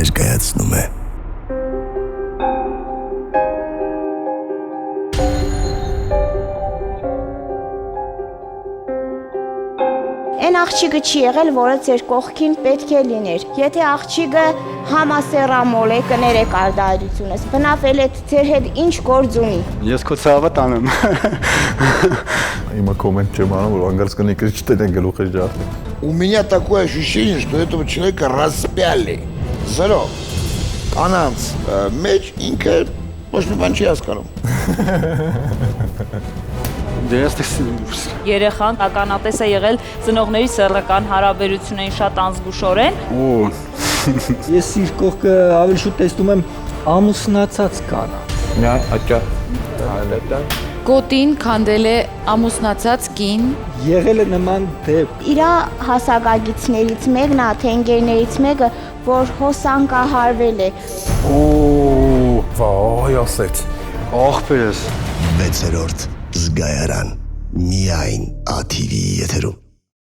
ներկայացնում է։ Այն աղջիկը չի եղել, որը ձեր կողքին պետք է լիներ։ Եթե աղջիկը համասեռամոլ է, կներեք արդարությունս, բնավ էլ ձեր հետ ինչ գործ ունի։ Ես քո ցավը տանեմ։ Հիմա կոմենտ չեմ անում, որ անգարց կնի кричтեն են գլուխը ջարդի։ У меня такое ощущение, что этого человека распяли. Զրո։ Կանանց մեջ ինքը ոչ մի բան չի հասկանում։ Երեխան ականատես է եղել ծնողների սեռական հարաբերություններին շատ անզգուշորեն։ Ես իր կողքը ավելի շուտ տեսնում եմ ամուսնացած կանանց։ Գոտին քանդել է ամուսնացած կին։ Եղել է նման դեպք։ Իրա հասակագիցներից մեկն է, թե ընկերներից մեկը, որ հոսանկահարվել է։ Վայ, ասեց։ Ախպերս։ 6-րդ զգայարան միայն ATV եթերում։